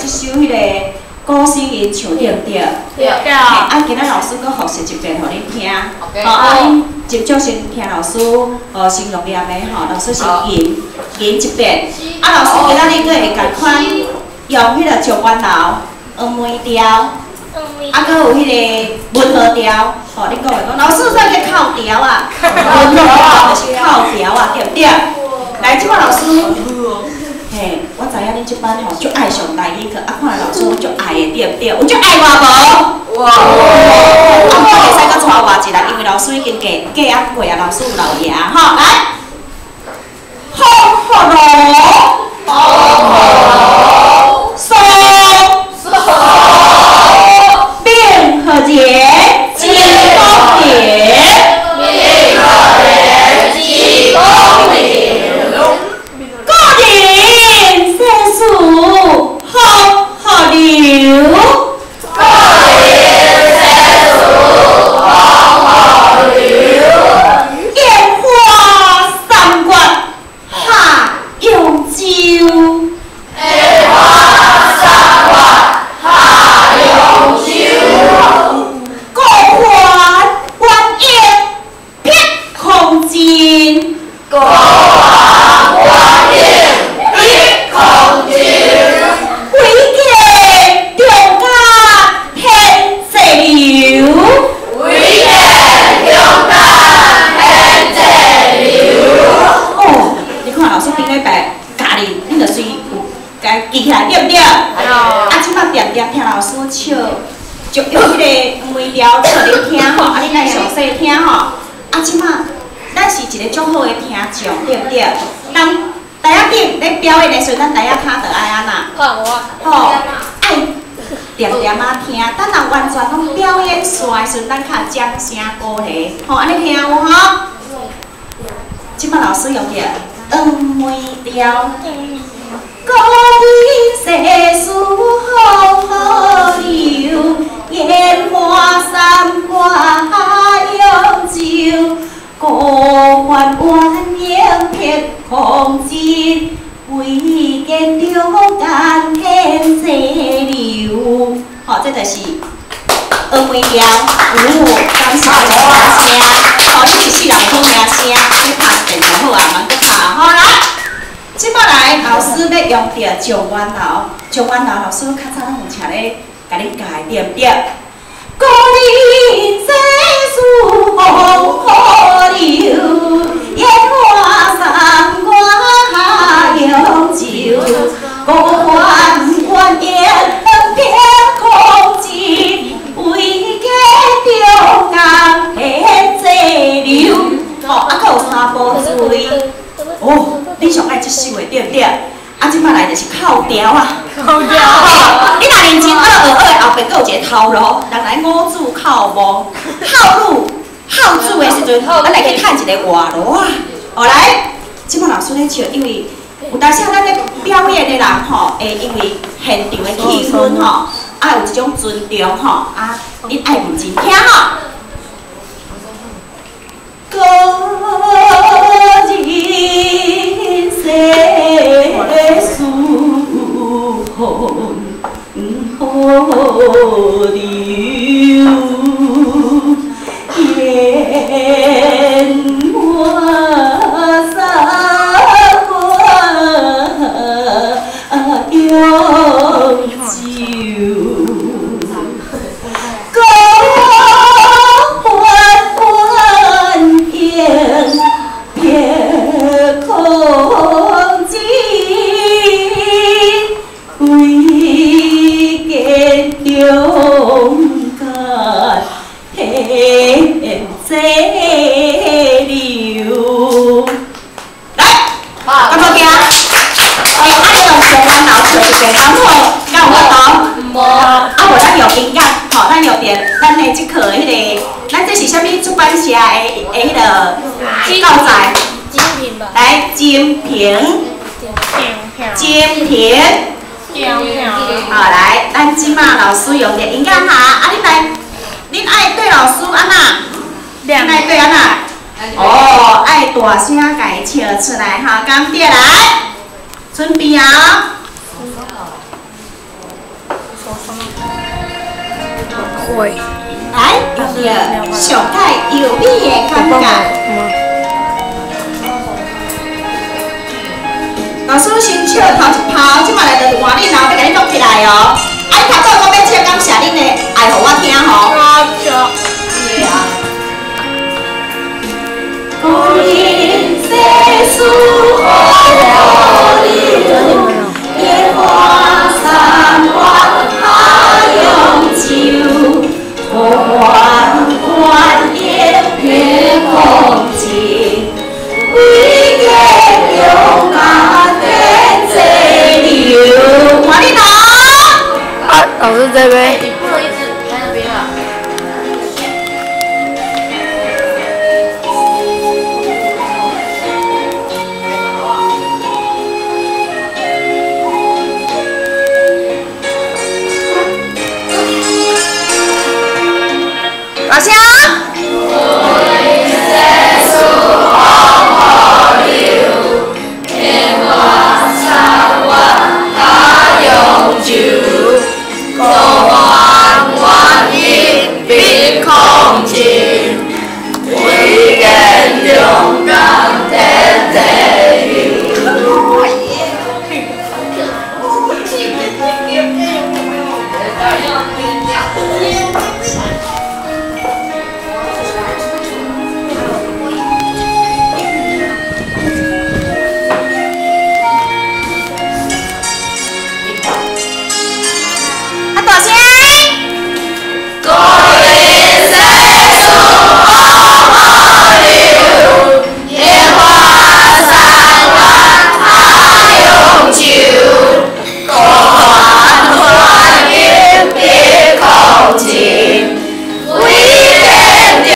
这首迄个古诗吟唱对不对？对。啊，今仔老师搁复习一遍，互恁听。好，啊，恁接着先听老师形容念的吼，老师先吟一遍。啊，老师今仔日搁会共款用迄个石湾楼、黄梅调，啊，搁有迄个文和调。吼，恁讲会讲，老师在个靠调啊，文和调就是靠调啊，对不对？来，即摆老师。 嘿，我知影恁即班吼足爱上台语课，啊，看老师我足爱的，对不对？有足爱我无？哇！啊，我袂使搁带我一个，因为老师已经嫁过啊，老师有老爷啊，吼，来，好好咯，好，松松，并和节，积功点，并和节，积功点。 好好流，高林深处好好流，烟花三月下永久，烟花三月下永久，国环万叶撇空间，国环万叶撇空间。 记起来对不对？啊，即摆定定听老师唱，就用迄个黄梅调唱恁听吼，啊，恁爱详细听吼。啊，即摆咱是一个足好的听众，对不对？当台仔顶咧表演的时阵，咱台仔骹着爱安那？吼，爱点点啊听。等人完全拢表演煞的时阵，咱较掌声鼓励，吼，安尼听有吼？即摆老师用着黄梅调。 高林细树好好流，烟花三月永久。高环蜿蜒撇空间，唯见流干天际流。吼，这就是黄梅调，感谢大家。吼，你是世人好名声，你拍电就好啊，茫搁拍好来。 即摆来，老师要用着状元楼，状元楼老师较早拢有请咧，甲你教对不对？高林细树好好流，烟花三月下永久。高环蜿蜒撇空间，唯见中江天际流。吼，啊，搁有三部水。 哦，你上爱这首的对不对？啊，即摆来就是靠调啊。靠调。吼，你若认真222后边搁有一个头路，人来五子靠无，孝子的时阵，咱来去趁一个外路啊。哦，来，即摆老师咧唱，因为有当时咱咧表演的人吼，会因为现场的气氛吼，啊有一种尊重吼，啊，你爱认真听吼。 高林细树好流，烟花三月永久。 咱的即课的迄个，咱这是啥物出版社的迄个教材？精品吧。来，精品。精品。好，来，咱即马老师用着音乐哈，啊，恁来，恁爱对老师安那？恁爱对安那？哦，爱大声甲伊唱出来哈，甘对来，准备啊！会。来，用着上界优美的感觉。老师先笑头一抛，即摆来就换你，然后要甲你录起来哦。啊，你头先我要请感谢恁的爱，互我听吼。好，是啊。光阴世事好流，烟花散花他永久，缓缓烟月空尽，为个勇敢天际流。换你拿。啊，老师这边。你不能一直在那边啊。老乡。